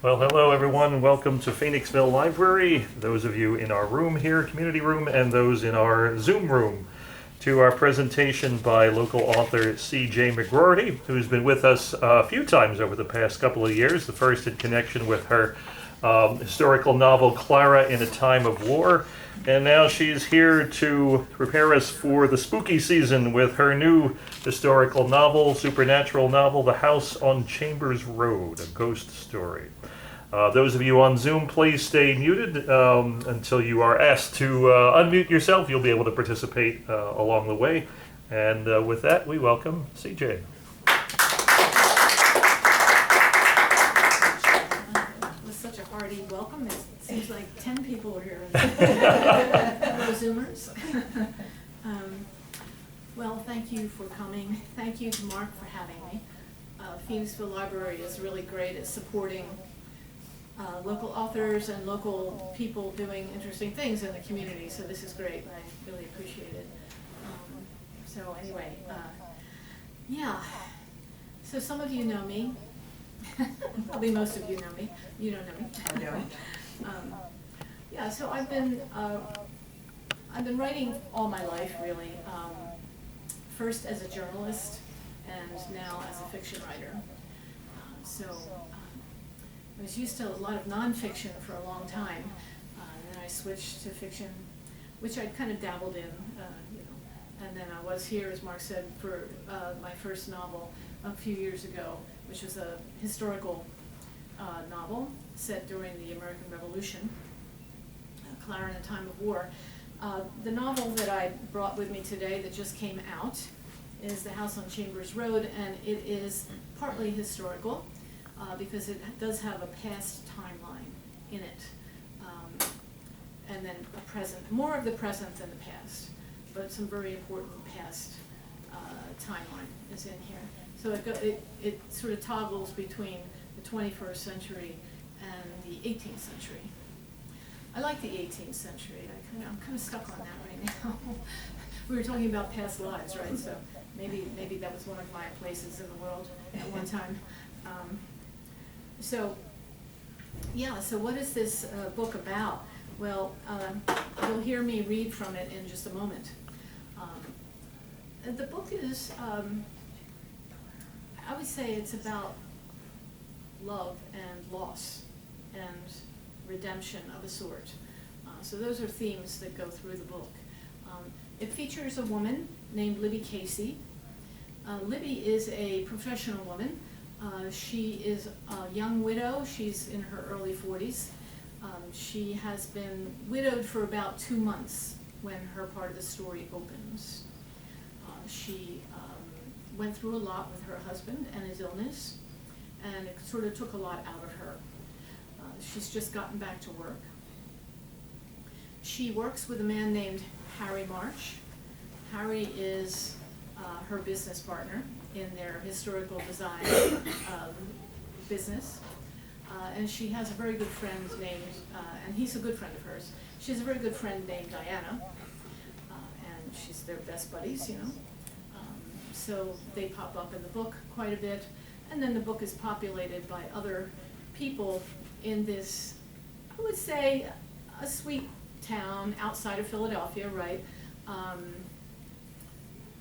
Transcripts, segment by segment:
Well, hello everyone, and welcome to Phoenixville Library, those of you in our room here, community room, and those in our Zoom room, to our presentation by local author C.J. McGroarty, who's been with us a few times over the past couple of years, the first in connection with her historical novel Clara in a Time of War, and now she's here to prepare us for the spooky season with her new historical novel, supernatural novel, The House on Chambers Road, a ghost story. Those of you on Zoom, please stay muted until you are asked to unmute yourself. You'll be able to participate along the way. And with that, we welcome CJ. It was such a hearty welcome. It seems like 10 people are here. Hello, Zoomers. Well, thank you for coming. Thank you to Mark for having me. Phoenixville Library is really great at supporting local authors and local people doing interesting things in the community, so this is great. I really appreciate it. So anyway, yeah. So some of you know me. Probably most of you know me. You don't know me. I don't. Yeah. So I've been writing all my life, really. First as a journalist, and now as a fiction writer. I was used to a lot of nonfiction for a long time, and then I switched to fiction, which I'd kind of dabbled in, and then I was here, as Mark said, for my first novel a few years ago, which was a historical novel set during the American Revolution, Clara in a Time of War. The novel that I brought with me today that just came out is The House on Chambers Road, and it is partly historical, because it does have a past timeline in it, and then a present, more of the present than the past, but some very important past timeline is in here. So it sort of toggles between the 21st century and the 18th century. I like the 18th century. I'm kind of stuck on that right now. We were talking about past lives, right? So maybe that was one of my places in the world at one time. So what is this book about? Well, you'll hear me read from it in just a moment. The book is, I would say it's about love and loss and redemption of a sort. So those are themes that go through the book. It features a woman named Libby Casey. Libby is a professional woman. She is a young widow. She's in her early 40s. She has been widowed for about 2 months when her part of the story opens. She went through a lot with her husband and his illness, and it sort of took a lot out of her. She's just gotten back to work. She works with a man named Harry March. Harry is her business partner in their historical design business. And she has a very good friend named, and he's a good friend of hers. She has a very good friend named Diana, and she's their best buddies, so they pop up in the book quite a bit, and then the book is populated by other people in this, I would say, a sweet town outside of Philadelphia, right?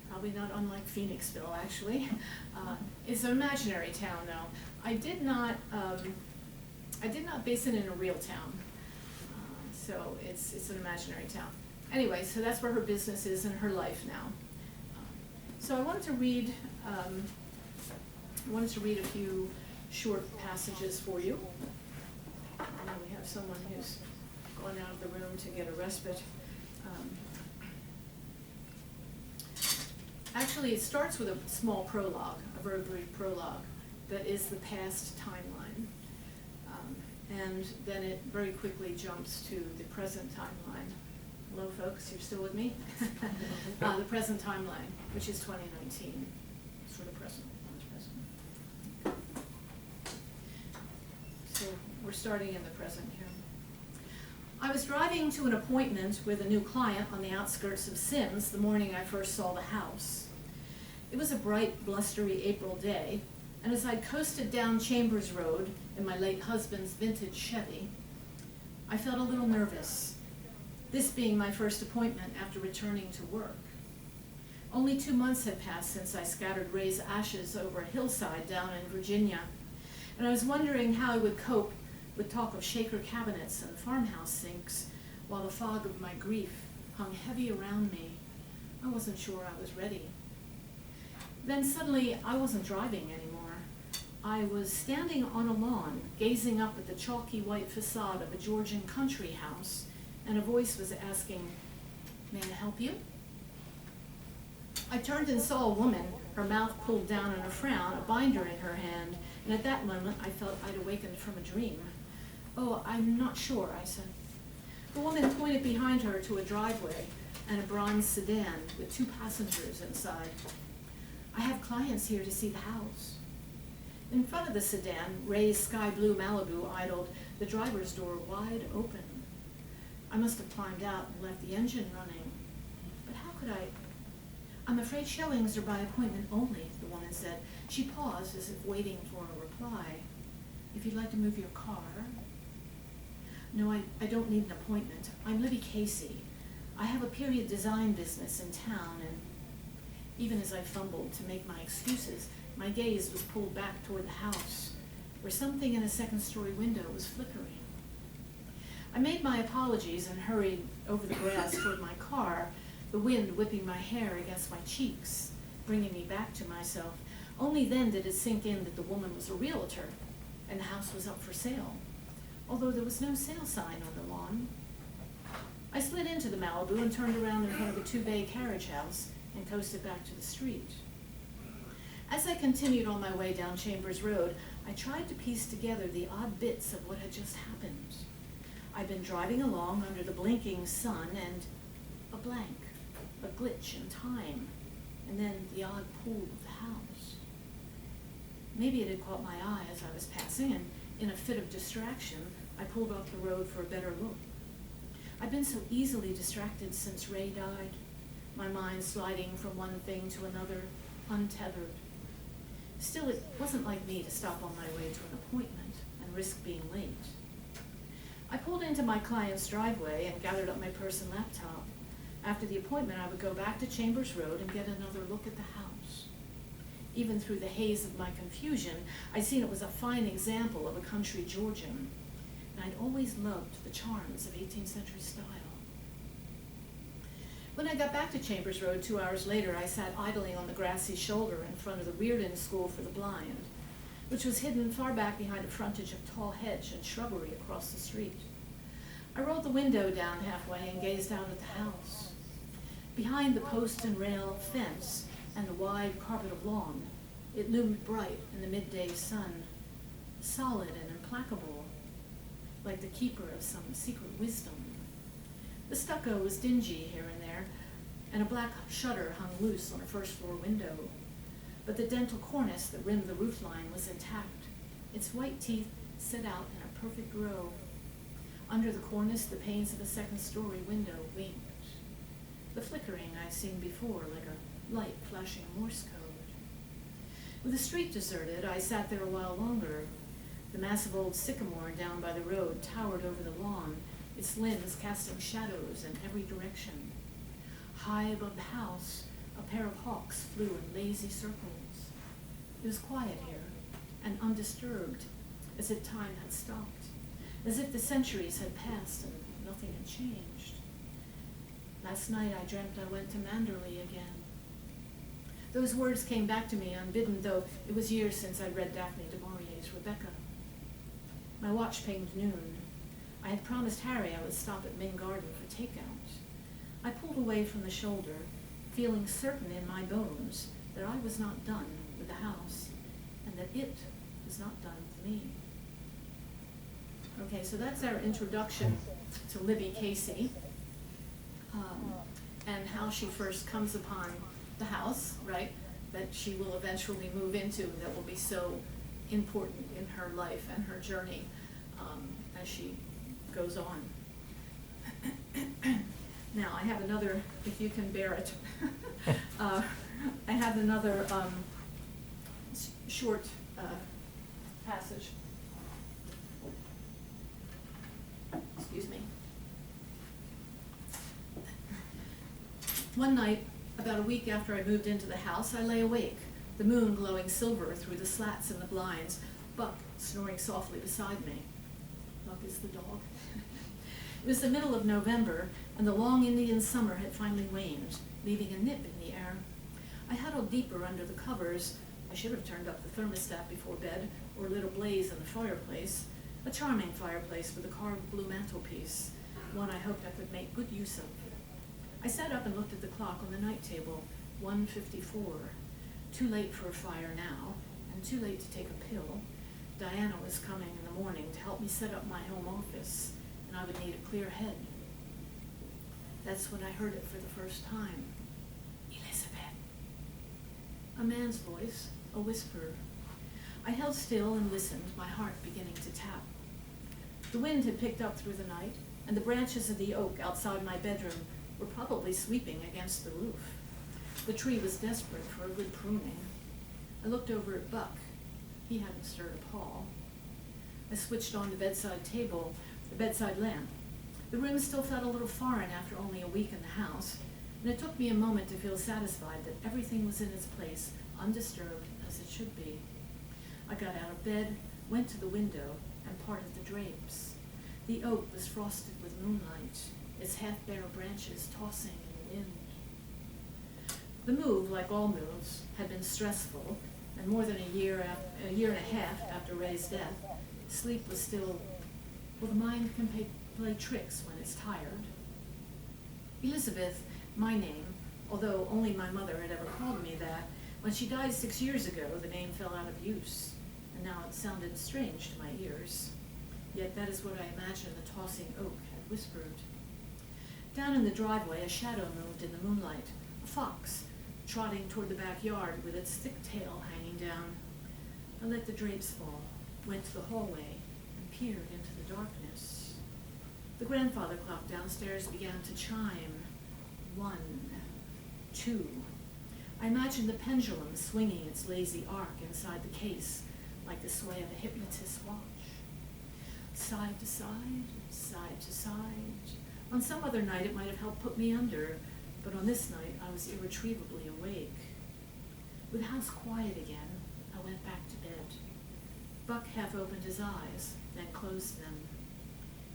Probably not unlike Phoenixville, actually. It's an imaginary town, though. I did not base it in a real town, so it's an imaginary town. Anyway, so that's where her business is in her life now. So I wanted to read a few short passages for you. I know we have someone who's gone out of the room to get a respite. Actually, it starts with a small prologue, a very brief prologue, that is the past timeline. And then it very quickly jumps to the present timeline. Hello, folks, you're still with me? The present timeline, which is 2019, sort of present. So we're starting in the present here. I was driving to an appointment with a new client on the outskirts of Sims the morning I first saw the house. It was a bright, blustery April day, and as I coasted down Chambers Road in my late husband's vintage Chevy, I felt a little nervous, this being my first appointment after returning to work. Only 2 months had passed since I scattered Ray's ashes over a hillside down in Virginia, and I was wondering how I would cope with talk of shaker cabinets and farmhouse sinks while the fog of my grief hung heavy around me. I wasn't sure I was ready. Then suddenly I wasn't driving anymore. I was standing on a lawn, gazing up at the chalky white facade of a Georgian country house, and a voice was asking, "May I help you?" I turned and saw a woman, her mouth pulled down in a frown, a binder in her hand, and at that moment I felt I'd awakened from a dream. "Oh, I'm not sure," I said. The woman pointed behind her to a driveway and a bronze sedan with 2 passengers inside. "I have clients here to see the house." In front of the sedan, Ray's sky blue Malibu idled, the driver's door wide open. I must have climbed out and left the engine running. But how could I? "I'm afraid showings are by appointment only," the woman said. She paused as if waiting for a reply. "If you'd like to move your car." "No, I don't need an appointment. I'm Libby Casey. I have a period design business in town," and even as I fumbled to make my excuses, my gaze was pulled back toward the house, where something in a second-story window was flickering. I made my apologies and hurried over the grass toward my car, the wind whipping my hair against my cheeks, bringing me back to myself. Only then did it sink in that the woman was a realtor, and the house was up for sale, although there was no sale sign on the lawn. I slid into the Malibu and turned around in front of a 2-bay carriage house and coasted back to the street. As I continued on my way down Chambers Road, I tried to piece together the odd bits of what had just happened. I'd been driving along under the blinking sun and a blank, a glitch in time, and then the odd pool of the house. Maybe it had caught my eye as I was passing, and in a fit of distraction, I pulled off the road for a better look. I've been so easily distracted since Ray died, my mind sliding from one thing to another, untethered. Still, it wasn't like me to stop on my way to an appointment and risk being late. I pulled into my client's driveway and gathered up my purse and laptop. After the appointment, I would go back to Chambers Road and get another look at the house. Even through the haze of my confusion, I'd seen it was a fine example of a country Georgian, and I'd always loved the charms of 18th century style. When I got back to Chambers Road 2 hours later, I sat idling on the grassy shoulder in front of the Reardon School for the Blind, which was hidden far back behind a frontage of tall hedge and shrubbery across the street. I rolled the window down halfway and gazed out at the house. Behind the post and rail fence and the wide carpet of lawn, it loomed bright in the midday sun, solid and implacable, like the keeper of some secret wisdom. The stucco was dingy here and there, and a black shutter hung loose on a first-floor window. But the dental cornice that rimmed the roofline was intact. Its white teeth set out in a perfect row. Under the cornice, the panes of a second-story window winked. The flickering I'd seen before, like a light flashing Morse code. With the street deserted, I sat there a while longer. The massive old sycamore down by the road towered over the lawn, its limbs casting shadows in every direction. High above the house, a pair of hawks flew in lazy circles. It was quiet here, and undisturbed, as if time had stopped, as if the centuries had passed and nothing had changed. Last night I dreamt I went to Manderley again. Those words came back to me unbidden, though it was years since I'd read Daphne du Maurier's Rebecca. My watch pinged noon. I had promised Harry I would stop at Ming Garden for takeout. I pulled away from the shoulder, feeling certain in my bones that I was not done with the house, and that it was not done with me. Okay, so that's our introduction to Libby Casey, and how she first comes upon the house, right, that she will eventually move into, that will be so important in her life and her journey as she goes on. Now, I have another, if you can bear it, I have another short passage. Excuse me. One night, about a week after I moved into the house, I lay awake, the moon glowing silver through the slats in the blinds, Buck snoring softly beside me. Buck is the dog. It was the middle of November, and the long Indian summer had finally waned, leaving a nip in the air. I huddled deeper under the covers. I should have turned up the thermostat before bed, or lit a blaze in the fireplace, a charming fireplace with a carved blue mantelpiece, one I hoped I could make good use of. I sat up and looked at the clock on the night table, 1:54. Too late for a fire now, and too late to take a pill. Diana was coming in the morning to help me set up my home office, and I would need a clear head. That's when I heard it for the first time. Elizabeth. A man's voice, a whisper. I held still and listened, my heart beginning to tap. The wind had picked up through the night, and the branches of the oak outside my bedroom were probably sweeping against the roof. The tree was desperate for a good pruning. I looked over at Buck. He hadn't stirred a paw. I switched on the bedside table, the bedside lamp. The room still felt a little foreign after only a week in the house, and it took me a moment to feel satisfied that everything was in its place, undisturbed as it should be. I got out of bed, went to the window, and parted the drapes. The oak was frosted with moonlight, its half-bare branches tossing in the wind. The move, like all moves, had been stressful, and more than a year and a half after Ray's death, sleep was still, well, the mind can play tricks when it's tired. Elizabeth, my name, although only my mother had ever called me that, when she died 6 years ago, the name fell out of use, and now it sounded strange to my ears. Yet that is what I imagined the tossing oak had whispered. Down in the driveway, a shadow moved in the moonlight, a fox, trotting toward the backyard with its thick tail hanging down. I let the drapes fall, went to the hallway, and peered into the darkness. The grandfather clock downstairs began to chime. 1, 2. I imagined the pendulum swinging its lazy arc inside the case, like the sway of a hypnotist's watch. Side to side, side to side. On some other night it might have helped put me under, but on this night I was irretrievably awake. With the house quiet again, I went back to bed. Buck half opened his eyes, then closed them.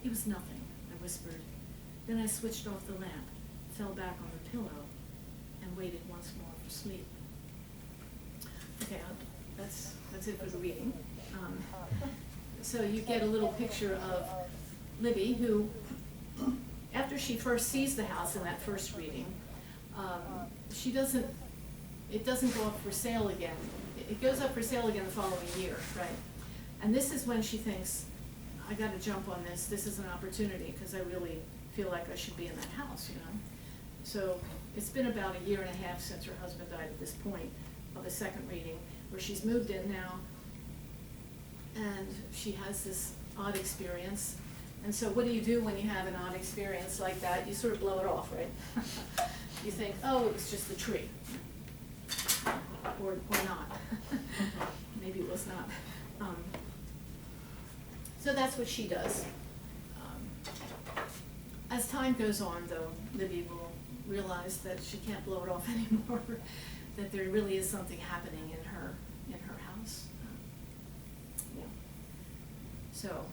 It was nothing, I whispered. Then I switched off the lamp, fell back on the pillow, and waited once more for sleep. Okay, that's it for the reading. So you get a little picture of Libby, who, after she first sees the house in that first reading, it doesn't go up for sale again. It goes up for sale again the following year, right? And this is when she thinks, I gotta jump on this. This is an opportunity because I really feel like I should be in that house, you know? So it's been about a year and a half since her husband died at this point of the second reading, where she's moved in now, and she has this odd experience. And so what do you do when you have an odd experience like that? You sort of blow it off, right? You think, oh, it was just the tree. Or not. Maybe it was not. So that's what she does. As time goes on, though, Libby will realize that she can't blow it off anymore, that there really is something happening in her house. Yeah. So,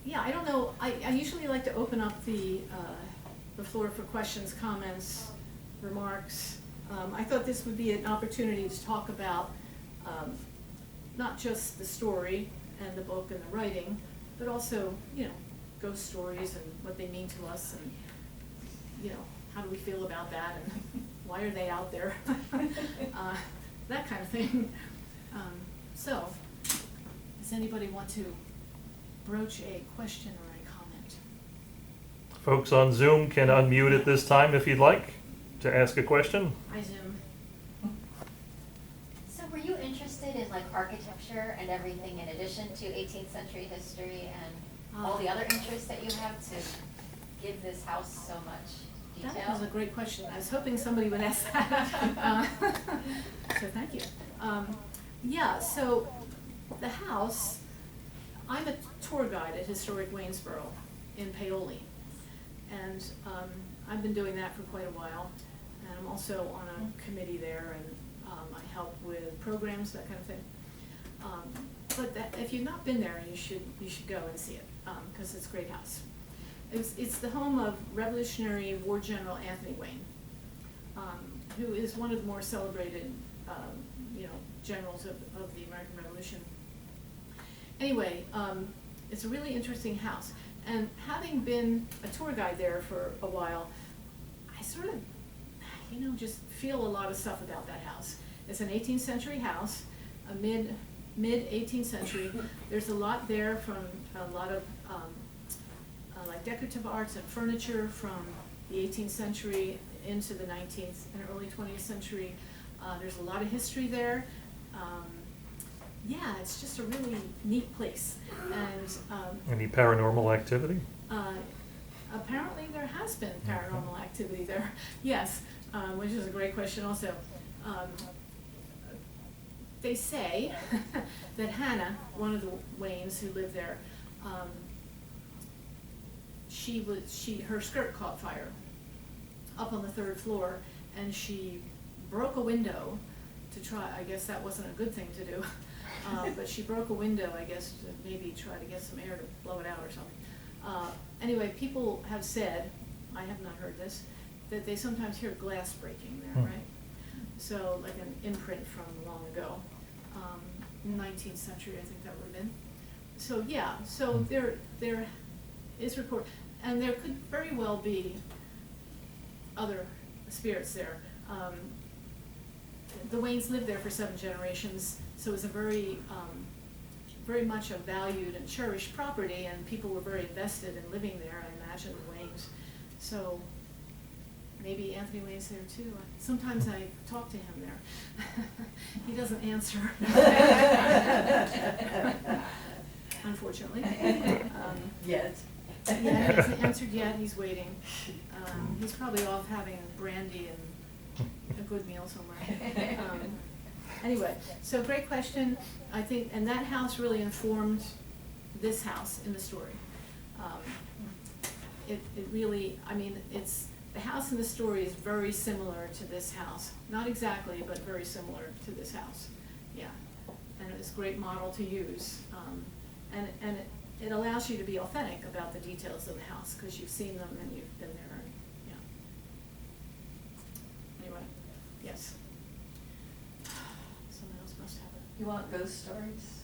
yeah, I don't know. I usually like to open up the floor for questions, comments, remarks. I thought this would be an opportunity to talk about not just the story and the book and the writing, but also, you know, ghost stories and what they mean to us, and, you know, how do we feel about that, and why are they out there, that kind of thing. So, does anybody want to broach a question or a comment? Folks on Zoom can unmute at this time if you'd like to ask a question. Hi, Zoom. So were you interested in like architecture and everything in addition to 18th century history and all the other interests that you have to give this house so much detail? That was a great question. I was hoping somebody would ask that. So thank you. Yeah, so the house, I'm a tour guide at Historic Waynesboro in Paoli. And I've been doing that for quite a while. And I'm also on a committee there, and I help with programs, that kind of thing. But if you've not been there, you should go and see it, because it's a great house. It's the home of Revolutionary War General Anthony Wayne, who is one of the more celebrated, generals of the American Revolution. Anyway, it's a really interesting house. And having been a tour guide there for a while, I sort of, just feel a lot of stuff about that house. It's an 18th century house, a mid 18th century. There's a lot there from a lot of like decorative arts and furniture from the 18th century into the 19th and early 20th century. There's a lot of history there. Yeah, it's just a really neat place. And Any paranormal activity? Apparently there has been paranormal activity there, yes, which is a great question also. They say that Hannah, one of the Waynes who lived there, her skirt caught fire up on the 3rd floor, and she broke a window to try. I guess that wasn't a good thing to do, but she broke a window, I guess, to maybe try to get some air to blow it out or something. Anyway, people have said, I have not heard this, that they sometimes hear glass breaking there, right? So like an imprint from long ago, 19th century, I think that would have been. So yeah, so there is report, and there could very well be other spirits there. The Waynes lived there for 7 generations, so it was a very much a valued and cherished property, and people were very invested in living there, I imagine, the Waynes. So maybe Anthony Wayne's there too. Sometimes I talk to him there. He doesn't answer. Unfortunately. Yet. Yeah, he hasn't answered yet. He's waiting. He's probably off having brandy and a good meal somewhere. Anyway, so great question. I think, and that house really informed this house in the story. It really, the house in the story is very similar to this house. Not exactly, but very similar to this house. Yeah, and it's a great model to use. And it allows you to be authentic about the details of the house, because you've seen them and you've been there. And, yeah. Anyway, yes. Someone else must have it. You want ghost stories?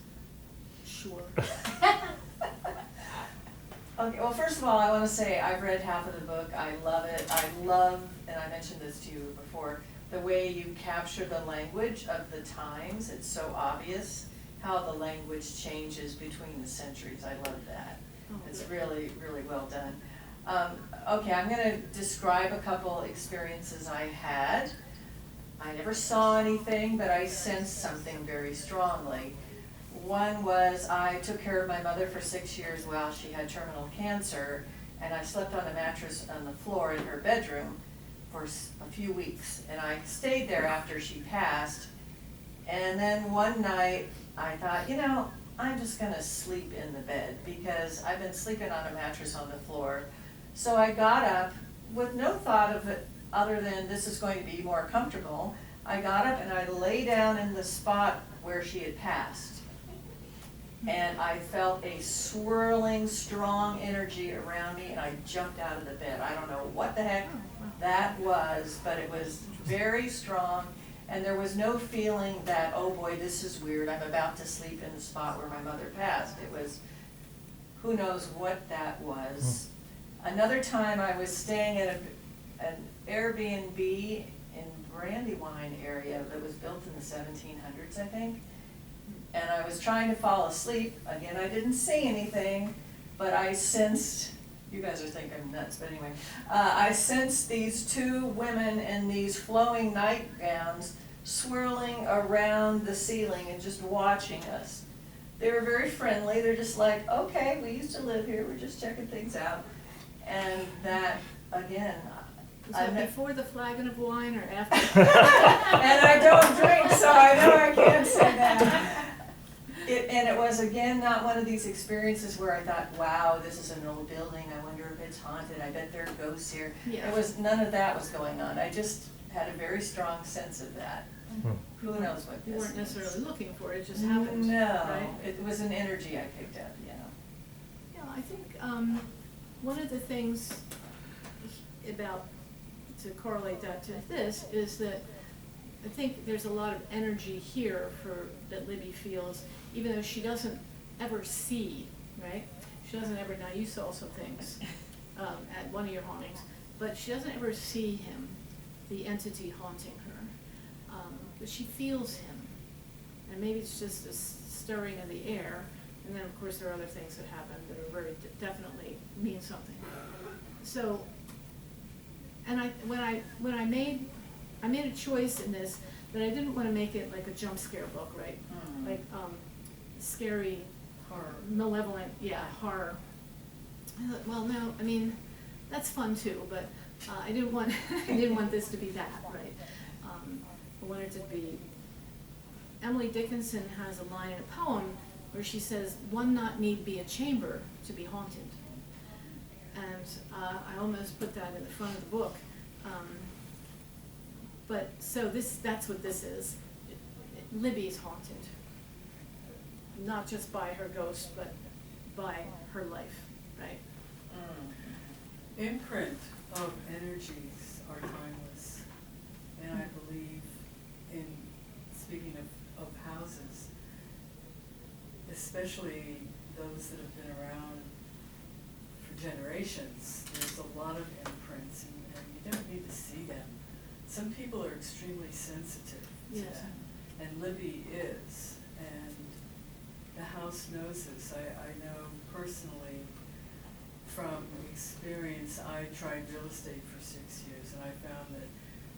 Sure. Okay, well, first of all, I want to say I've read half of the book. I love it. I love, and I mentioned this to you before, the way you capture the language of the times. It's so obvious how the language changes between the centuries. I love that. Oh, it's good. really, really well done. Okay, I'm going to describe a couple experiences I had. I never saw anything, but I sensed something very strongly. One was I took care of my mother for 6 years while she had terminal cancer, and I slept on a mattress on the floor in her bedroom for a few weeks. And I stayed there after she passed. And then one night I thought, I'm just going to sleep in the bed because I've been sleeping on a mattress on the floor. So I got up with no thought of it other than this is going to be more comfortable. I got up and I lay down in the spot where she had passed. And I felt a swirling, strong energy around me, and I jumped out of the bed. I don't know what the heck that was, but it was very strong, and there was no feeling that, oh boy, this is weird, I'm about to sleep in the spot where my mother passed. It was, who knows what that was. Another time I was staying at an Airbnb in Brandywine area that was built in the 1700s, I think. And I was trying to fall asleep. Again, I didn't see anything, but I sensed, you guys are thinking I'm nuts, but anyway, I sensed these 2 women in these flowing nightgowns swirling around the ceiling and just watching us. They were very friendly. They're just like, okay, we used to live here. We're just checking things out. And that, again, Was that before the flagon of wine or after? and I don't drink, so I know I can't say that. And it was, again, not one of these experiences where I thought, wow, this is an old building, I wonder if it's haunted, I bet there are ghosts here. Yeah. It was, none of that was going on, I just had a very strong sense of that. Hmm. Who knows what this You weren't means. necessarily looking for it, it just happened, No, right? it was an energy I picked up, yeah. Yeah, I think, one of the things about, to correlate that to this, is that I think there's a lot of energy here that Libby feels, even though she doesn't ever see, right? She doesn't ever, now you saw some things, at one of your hauntings, but she doesn't ever see him, the entity haunting her. But she feels him, and maybe it's just a stirring of the air, and then of course there are other things that happen that are very definitely mean something. So, and when I made a choice in this, that I didn't want to make it like a jump scare book, right? Mm. Like, scary, Horror. malevolent, yeah, horror. I thought, well, no, I mean, that's fun too, but, I didn't want, I didn't want this to be that, right? I wanted it to be, Emily Dickinson has a line in a poem where she says, "One not need be a chamber to be haunted." And, I almost put that in the front of the book. But, so that's what this is. Libby's haunted. Not just by her ghost, but by her life, right? Imprint of energies are timeless, and I believe in, speaking of houses, especially those that have been around for generations, there's a lot of imprints, and you don't need to see them. Some people are extremely sensitive to Yes. that, and Libby is, and the house knows this. I know personally from experience. I tried real estate for 6 years, and I found that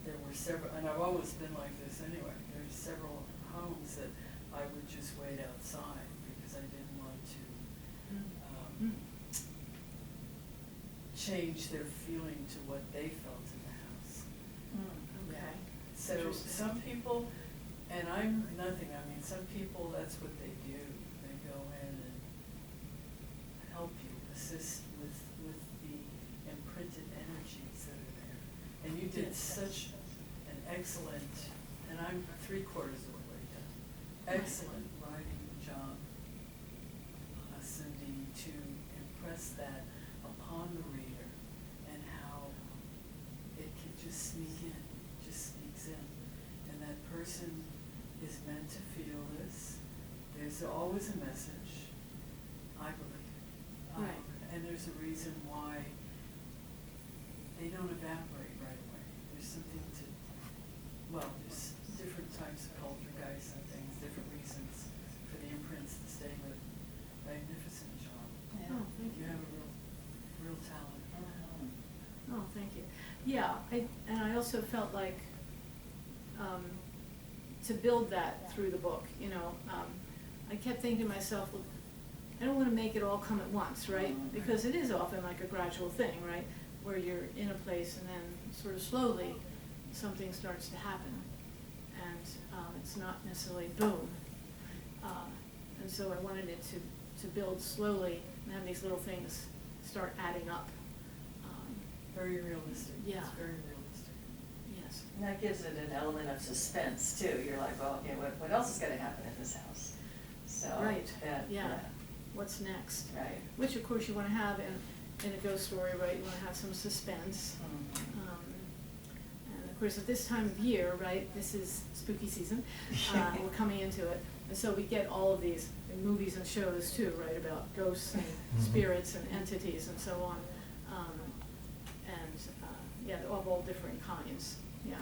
there were several, and I've always been like this anyway, there's several homes that I would just wait outside because I didn't want to change their feeling to what they felt in the house. Okay. Yeah. So Interesting. some people, and I'm nothing, I mean, some people, that's what they do. They go in and help you, assist with the imprinted energies that are there. And you did such an excellent, and I'm 3/4 of the way done, excellent writing job, Cindy, to impress that upon the reader and how it can just sneak in, just sneaks in. And that person is meant to feel this. There's always a message, I believe. Right. And there's a reason why they don't evaporate right away. There's something to, well, there's different types of poltergeists and things, different reasons for the imprints to stay with. Magnificent job. Oh, thank You you. have a real talent. Oh, thank you. Yeah, and I also felt like, to build that through the book, you know, I kept thinking to myself, well, I don't wanna make it all come at once, right? Because it is often like a gradual thing, right? Where you're in a place and then sort of slowly something starts to happen. And, it's not necessarily boom. And so I wanted it to build slowly and have these little things start adding up. Very realistic. Yeah. It's very realistic. Yes. And that gives it an element of suspense too. You're like, well, okay, what else is gonna happen in this house? So, Right, that, yeah. What's next? right. Which of course you wanna have in a ghost story, right? You wanna have some suspense. And of course, at this time of year, right, this is spooky season, we're coming into it. And so we get all of these in movies and shows too, right, about ghosts and spirits and entities and so on. Yeah, of all different kinds, yeah.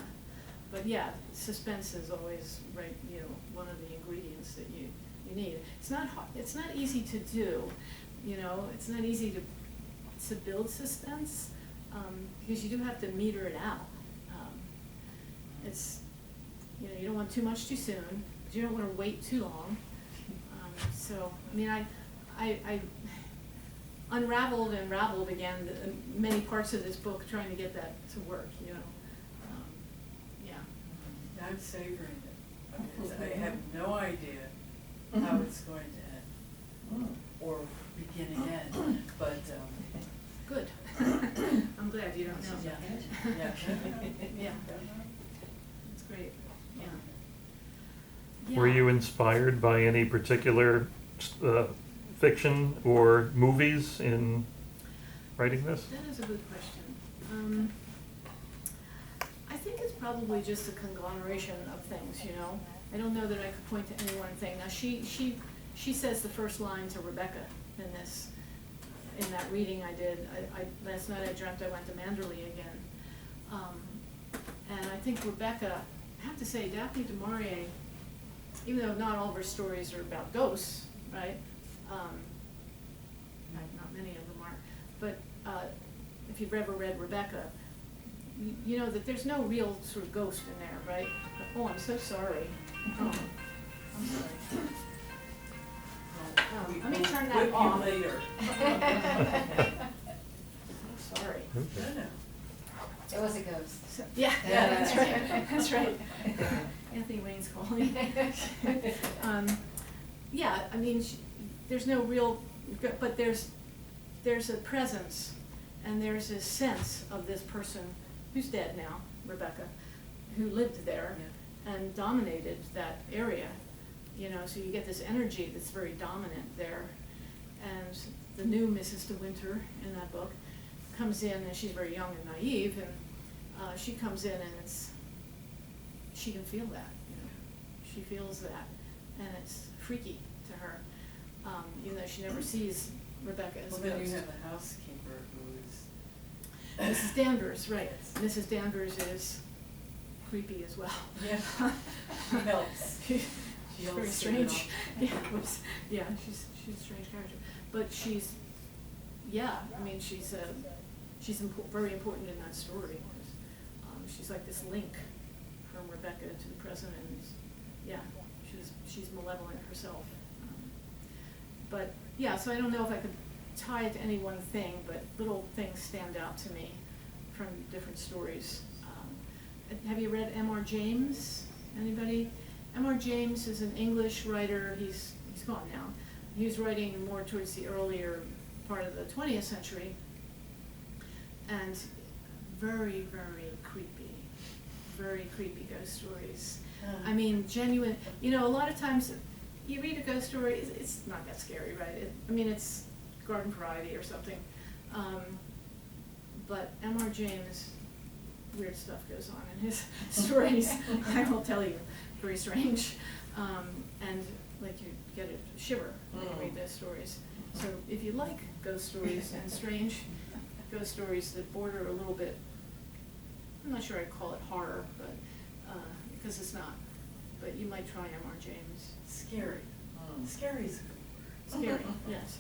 But yeah, suspense is always, right, you know, one of the ingredients that you need. It's not hard, it's not easy to do, you know, it's not easy to build suspense, because you do have to meter it out. It's, you know, you don't want too much too soon, but you don't wanna wait too long. So, I mean, I unraveled and raveled again many parts of this book trying to get that to work, you know. Yeah. I'm savoring it. I mean, I have no idea how it's going to end, or begin again, but, Good. I'm glad you don't know. yeah. Yeah. That's great, yeah. Were Yeah. you inspired by any particular fiction or movies in writing this? That is a good question. I think it's probably just a conglomeration of things, you know? I don't know that I could point to any one thing. Now, she says the first line to Rebecca in that reading I did. Last night I dreamt I went to Manderley again. And I think Rebecca, I have to say, Daphne du Maurier, even though not all of her stories are about ghosts, right? Not many of them are, but if you've ever read Rebecca, you know that there's no real sort of ghost in there, right? Oh, I'm so sorry. Oh, I'm sorry. Oh, let me turn that off. Whip you later. So sorry. Okay. No. It was a ghost. So, yeah, that's right, that's right. Anthony Wayne's calling. Yeah, I mean, there's no real, but there's a presence, and there's a sense of this person who's dead now, Rebecca, who lived there and dominated that area, you know, so you get this energy that's very dominant there. And the new Mrs. De Winter in that book comes in, and she's very young and naive, and she comes in, and she can feel that, you know, she feels that, and it's freaky to her, even though she never sees Rebecca as Well, a then you ghost. have the housekeeper who is. Mrs. Danvers, right. Mrs. Danvers is creepy as well. Yeah, she helps. She's She very helps strange. it Yeah, she's a strange character. But she's, yeah, I mean, she's very important in that story. She's like this link from Rebecca to the present, and yeah, she's malevolent herself. But yeah, so I don't know if I could tie it to any one thing, but little things stand out to me from different stories. Have you read M.R. James? Anybody? M.R. James is an English writer. He's gone now. He was writing more towards the earlier part of the 20th century, and very, very creepy ghost stories. I mean, genuine. You know, a lot of times you read a ghost story, it's not that scary, right? I mean, it's garden variety or something. But M.R. James, weird stuff goes on in his stories. I will tell you, very strange. And like you get a shiver when you read those stories. So if you like ghost stories and strange ghost stories that border a little bit, I'm not sure I'd call it horror, but because it's not. But you might try M.R. James. Scary. Scary is a good word. Scary, yes,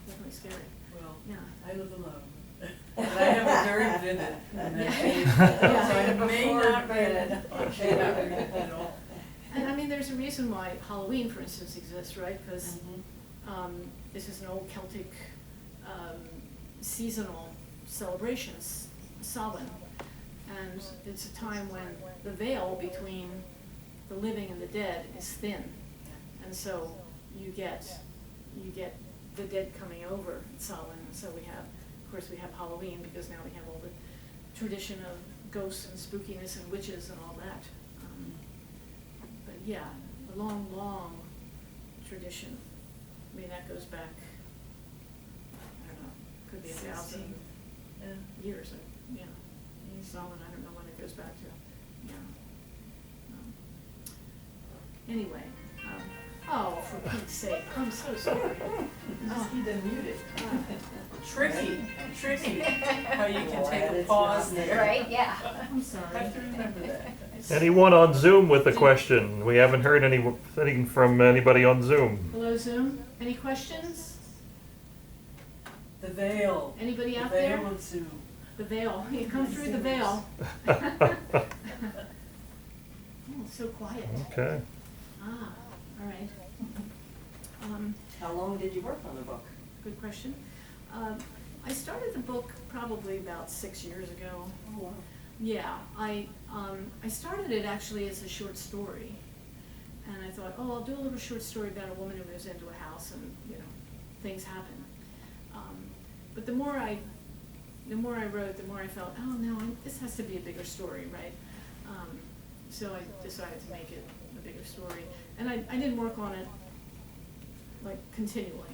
definitely scary. Well, Yeah. I live alone. And I have a very vivid imagination, Yeah. so I may not read Vivid. it. I may not read it at all. And I mean, there's a reason why Halloween, for instance, exists, right? Because this is an old Celtic seasonal celebration, Samhain. And it's a time when the veil between the living and the dead is thin. And so you get the dead coming over at Samhain. And so we have Halloween, because now we have all the tradition of ghosts and spookiness and witches and all that. But yeah, a long tradition. I mean, that goes back, I don't know, could be 1,000 years. Yeah. Samhain, I don't know when it goes back to. Yeah. Anyway, oh, for Pete's sake, I'm so sorry. You just need to mute it. Tricky. Tricky, how you can take a pause there. Right, yeah. I'm sorry. Have to remember that. Anyone on Zoom with a question? We haven't heard anything from anybody on Zoom. Hello, Zoom. Any questions? The veil. Anybody out The there? veil of Zoom. The veil. You come through the veil. Oh, it's so quiet. Okay. Ah, all right. How long did you work on the book? Good question. I started the book probably about 6 years ago. Oh, wow. Yeah, I started it actually as a short story, And I thought, oh, I'll do a little short story about a woman who moves into a house and, things happen. But the more I wrote, the more I felt, oh no, this has to be a bigger story, right? So I decided to make it a bigger story. And I didn't work on it like continually.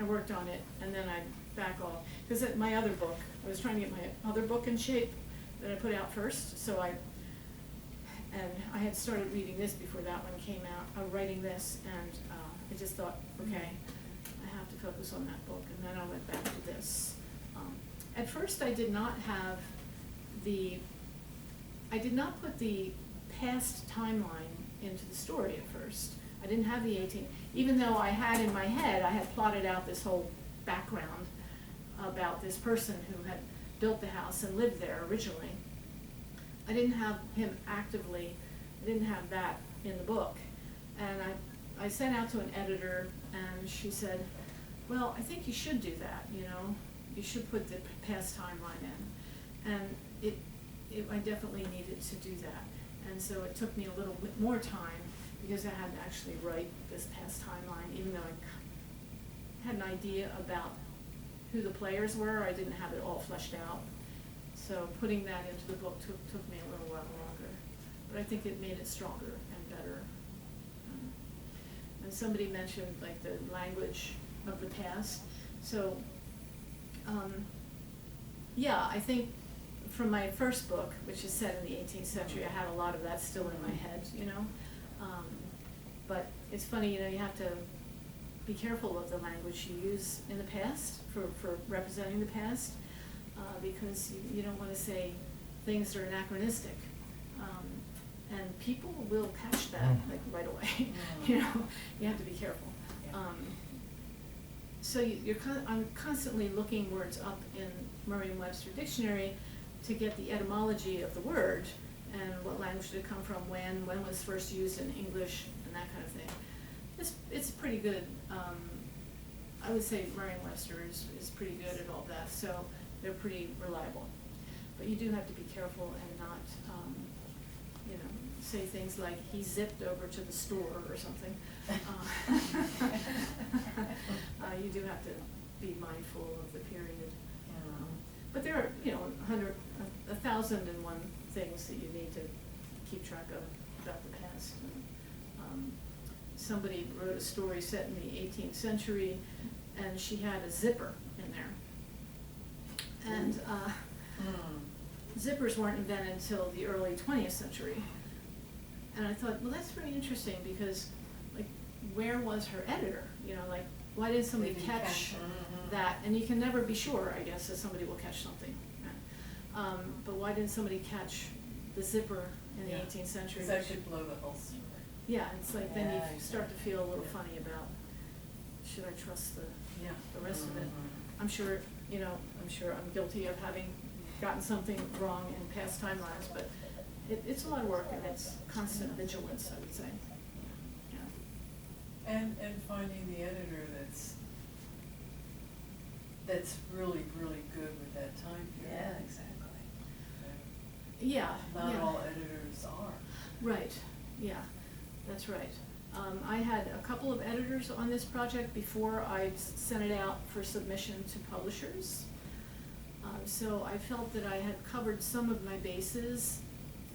I worked on it and then I'd back off. Because my other book, I was trying to get my other book in shape that I put out first. So I had started reading this before that one came out, writing this, and I just thought, okay, I have to focus on that book. And then I went back to this. At first I did not put the past timeline into the story at first. I didn't have the 18, even though I had in my head, I had plotted out this whole background about this person who had built the house and lived there originally. I didn't have him actively, I didn't have that in the book. And I sent out to an editor and she said, well, I think you should do that, you should put the past timeline in. And I definitely needed to do that. And so it took me a little bit more time because I had to actually write this past timeline, even though I had an idea about who the players were, I didn't have it all fleshed out. So putting that into the book took me a little while longer. But I think it made it stronger and better. And somebody mentioned like the language of the past. So, yeah, I think from my first book, which is set in the 18th century, I had a lot of that still in my head, But it's funny, you have to be careful of the language you use in the past for representing the past, because you don't want to say things that are anachronistic. And people will catch that like right away. You have to be careful. So I'm constantly looking words up in Merriam-Webster dictionary to get the etymology of the word and what language did it come from, when was first used in English, and that kind of thing. It's pretty good. I would say Merriam-Webster is pretty good at all that, so they're pretty reliable. But you do have to be careful and not, say things like, he zipped over to the store or something. You do have to be mindful of the period. But there are, 1,001 things that you need to keep track of about the past. Somebody wrote a story set in the 18th century, and she had a zipper in there. And zippers weren't invented until the early 20th century. And I thought, well, that's very interesting because, where was her editor? Why didn't somebody catch that? And you can never be sure, I guess, that somebody will catch something. But why didn't somebody catch the zipper in the 18th century? Because that should blow the whole story. Yeah, it's like then you start to feel a little funny about, should I trust the rest of it? I'm sure I'm guilty of having gotten something wrong in past timelines, but it's a lot of work and it's constant vigilance, I would say. And finding the editor that's really, really good with that time period. Yeah, exactly. Yeah. Not yeah. all editors are. Right, yeah, that's right. I had a couple of editors on this project before I sent it out for submission to publishers. So I felt that I had covered some of my bases.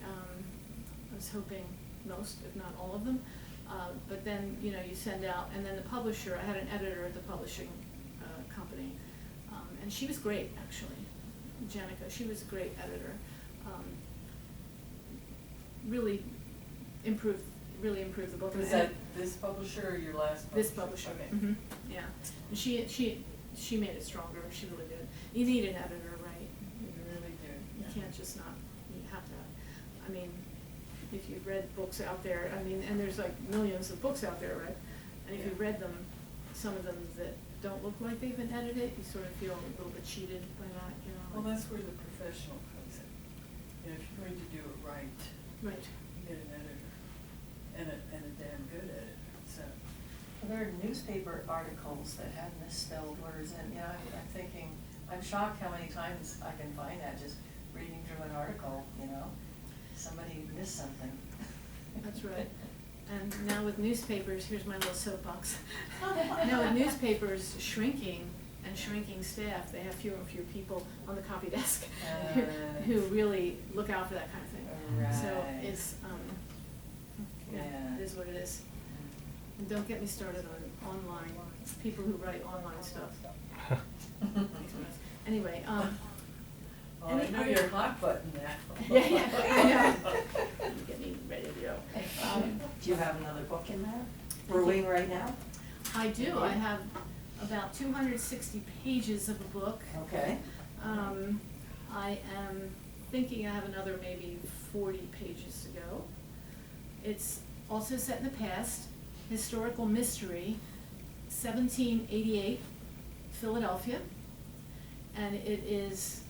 I was hoping most, if not all of them. But then, you send out, and then the publisher, I had an editor at the publishing company, and she was great, actually, Janica. She was a great editor. Really improved the book. Was that this publisher or your last publisher? This publisher. Okay. Mm-hmm. Yeah, and she made it stronger. She really did. You need an editor, right? You really do. You can't just not. You have to. If you've read books out there, and there's like millions of books out there, right? And if you've read them, some of them that don't look like they've been edited, you sort of feel a little bit cheated by that, Well, that's where the professional comes in. If you're going to do it right, Right. you get an editor, and a damn good editor, so. Well, there are newspaper articles that have misspelled words, and, I'm thinking, I'm shocked how many times I can find that just reading through an article, somebody missed something. That's right. And now with newspapers, here's my little soapbox. Now with newspapers shrinking and shrinking staff, they have fewer and fewer people on the copy desk who really look out for that kind of thing. So Right. it's, yeah, Yeah. it is what it is. And don't get me started on online, people who write online stuff. Anyway, Oh, I know your hot button now. yeah, I know. Get me ready to go. Do you have another book in there brewing right now? I do, I have about 260 pages of a book. Okay. I am thinking I have another maybe 40 pages to go. It's also set in the past, historical mystery, 1788, Philadelphia. And it is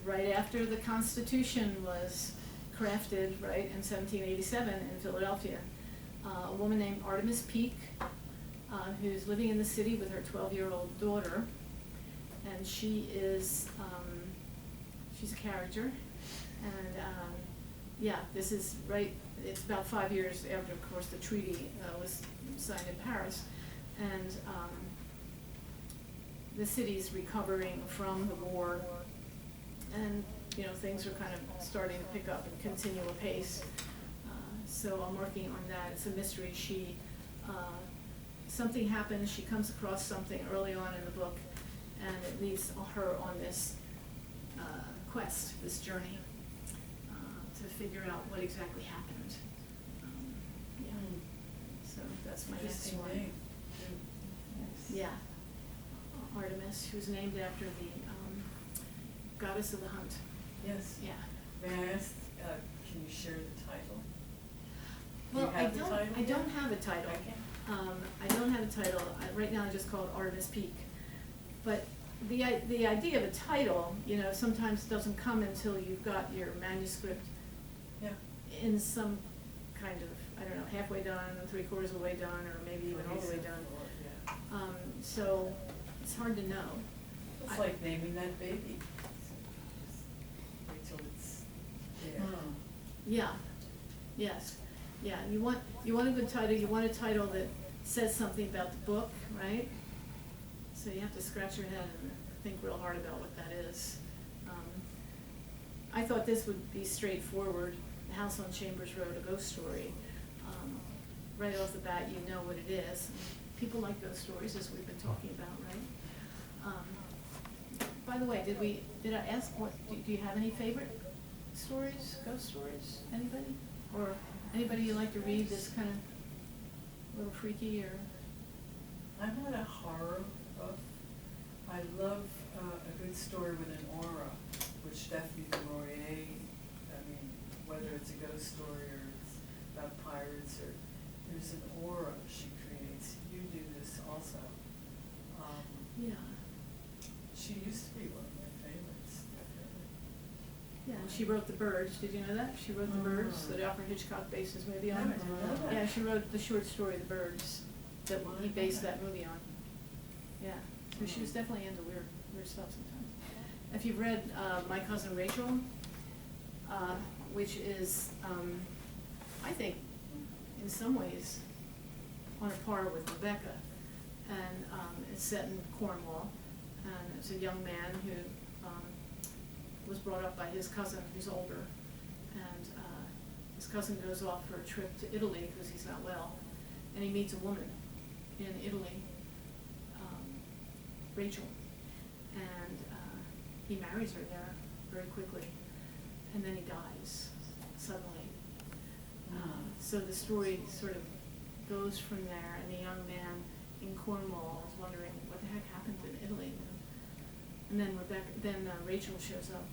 right after the Constitution was crafted, right, in 1787 in Philadelphia. A woman named Artemis Peak, who's living in the city with her 12-year-old daughter. And she is, she's a character. And yeah, this is right, it's about 5 years after, of course, the treaty was signed in Paris. And the city's recovering from the war, and you know, things are kind of starting to pick up and continue apace. So I'm working on that. It's a mystery. Something happens, she comes across something early on in the book, and it leads her on this quest, this journey, to figure out what exactly happened. Yeah. So that's my next Interesting one. name. Yeah. Artemis, who's named after the goddess of the hunt. Yes. Yeah. May I ask, can you share the title? Do you Well, have the title I yet? don't have a title. Okay. I don't have a title. Right now I just call it Artemis Peak. But the idea of a title, you know, sometimes doesn't come until you've got your manuscript Yeah. in some kind of, I don't know, halfway done, 3/4 of the way done, or maybe even all the way done. Yeah. So it's hard to know. It's like naming that baby. Wait till it's there. Yeah, yes, yeah, you want a good title, you want a title that says something about the book, right? So you have to scratch your head and think real hard about what that is. I thought this would be straightforward, The House on Chambers Road, a ghost story. Right off the bat, you know what it is. People like ghost stories, as we've been talking about, right? By the way, did I ask do you have any favorite stories, ghost stories, anybody? Or anybody you like to read that's kind of a little freaky or? I'm not a horror buff. I love a good story with an aura, which Daphne du Maurier, I mean, whether it's a ghost story or it's about pirates or, there's an aura she creates. You do this also. Yeah. She used to be one of my favorites, definitely. Yeah, and she wrote The Birds, did you know that? She wrote The Birds, that Alfred Hitchcock based his movie on. No, I didn't know that. Yeah, she wrote the short story The Birds, that he based that movie on. Yeah, so she was definitely into weird stuff sometimes. If you've read My Cousin Rachel, which is, I think, in some ways, on a par with Rebecca, and it's set in Cornwall, and it's a young man who was brought up by his cousin, who's older, and his cousin goes off for a trip to Italy because he's not well, and he meets a woman in Italy, Rachel, and he marries her there very quickly, and then he dies suddenly. So the story sort of goes from there, and the young man in Cornwall is wondering what the heck happened in Italy. And then Rachel shows up,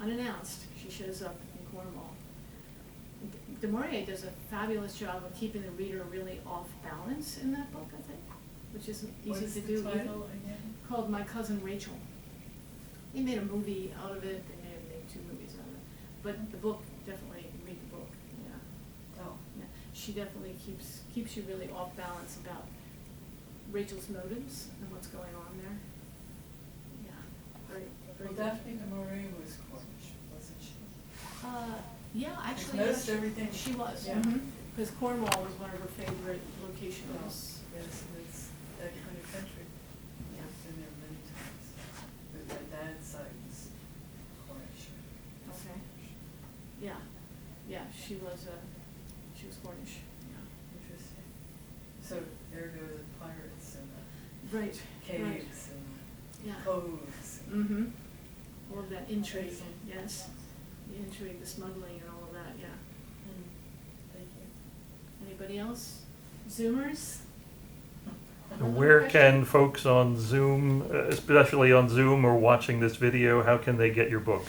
unannounced. She shows up in Cornwall. Du Maurier does a fabulous job of keeping the reader really off balance in that book, I think, which is easy to do. What's the title again? Called My Cousin Rachel. They made a movie out of it. They may have made 2 movies out of it, but the book, definitely read the book. Yeah. Oh. Yeah. She definitely keeps you really off balance about Rachel's motives and what's going on there. Yeah, very Well, good. Daphne du Maurier was Cornish, wasn't she? Yeah, actually, most everything. she was, Yeah. because Cornwall was one of her favorite locations. Yes, and it's that kind of country. Yeah. I've been there many times. But my dad's side was Cornish. Okay. Yeah, yeah, she was Cornish, yeah. Interesting. So there go the pirates and the Right, right, caves and yeah. the coves. Mm-hmm. All of that intrigue, Amazing. yes. The intrigue, the smuggling and all of that, yeah. Thank you. Anybody else? Zoomers? Where Another can question? folks on Zoom, especially on Zoom or watching this video, how can they get your book?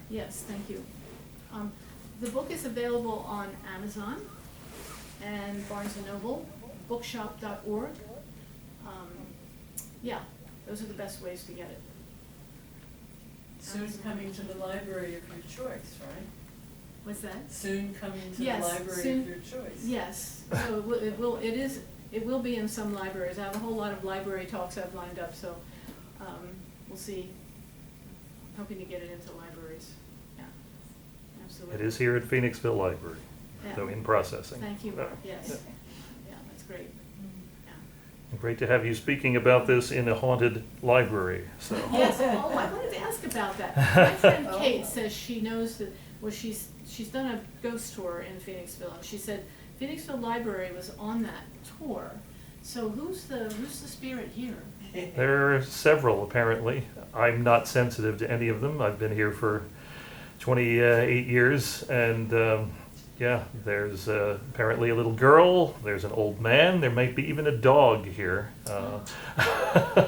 Yes, thank you. The book is available on Amazon and Barnes & Noble, bookshop.org. Yeah, those are the best ways to get it. Soon coming to the library of your choice, right? What's that? Soon coming to the Yes, library soon- of your choice. Yes, so it will be in some libraries. I have a whole lot of library talks I've lined up, so, we'll see. Hoping to get it into libraries, yeah, absolutely. It is here at Phoenixville Library, so Yeah. in processing. Thank you, Mark, Yeah. yes. Yeah, that's great, yeah. Great to have you speaking about this in a haunted library, so. Yes, oh, I wanted to ask about that. My friend Kate says she knows that, well, she's done a ghost tour in Phoenixville, and she said Phoenixville Library was on that tour. So who's the spirit here? There are several, apparently. I'm not sensitive to any of them. I've been here for 28 years, and yeah, there's apparently a little girl, there's an old man, there might be even a dog here. Do you know Have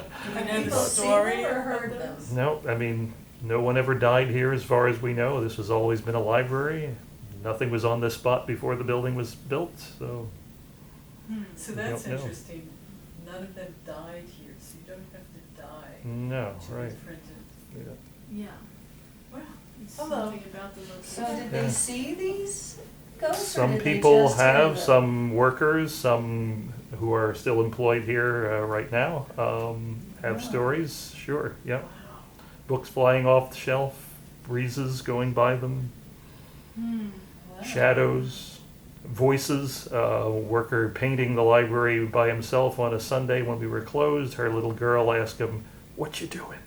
the people seen story them or of heard them? them? No, I mean, no one ever died here as far as we know. This has always been a library. Nothing was on this spot before the building was built, so. So We that's don't know. interesting. None of them died here, so you don't have to die No, to right. be printed. Yeah. Yeah, Wow. it's Hello. something about the location. So did Yeah. they see these ghosts or Some did they people just hear have, them? some workers, some who are still employed here right now, have Wow. stories, sure, yep. Books flying off the shelf, breezes going by them, Wow. shadows, voices, a worker painting the library by himself on a Sunday when we were closed. Her little girl asked him, "What you doing?"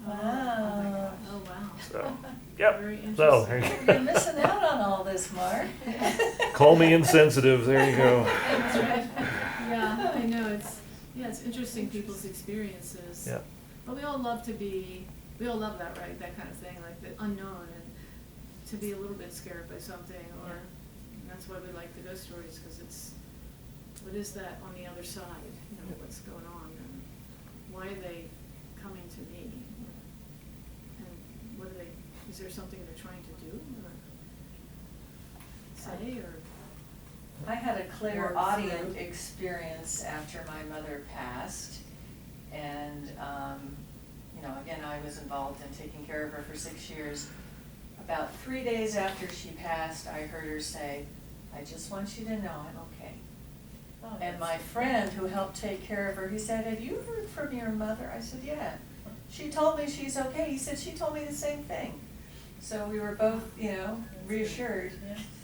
Wow. Oh, wow. So, yep, Very so, interesting. You're missing out on all this, Mark. call me insensitive, there you go. That's right. Yeah, I know, it's interesting people's experiences. Yeah. But we all love that, right, that kind of thing, like the unknown, and to be a little bit scared by something, or, and that's why we like the ghost stories, because it's, what is that on the other side, you know, what's going on, and why are they coming to me? And what are they, is there something they're trying to do, or say, or? I had a Or clairaudient through. experience after my mother passed. And, you know, again, I was involved in taking care of her for 6 years. About 3 days after she passed, I heard her say, "I just want you to know I'm okay." Oh, And that's my good. friend who helped take care of her, he said, "Have you heard from your mother?" I said, "Yeah." "She told me she's okay." He said, "She told me the same thing." So we were both, you know, That's good. reassured.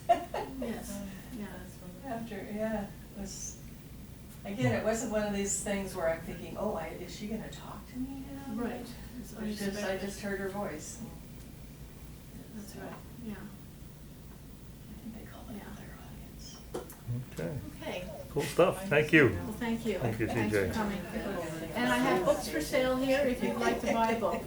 Yes, yeah. That's wonderful. After, yeah, it was, again, it wasn't one of these things where I'm thinking, oh, is she gonna talk to me now? Right. It's It was just, I unexpected. just heard her voice. That's right, yeah. I think they call it Yeah. clairaudience. Okay, Okay, cool stuff, thank you. well, thank you. Thank you, Thanks TJ. for coming. And I have books for sale here if you'd like to buy a book.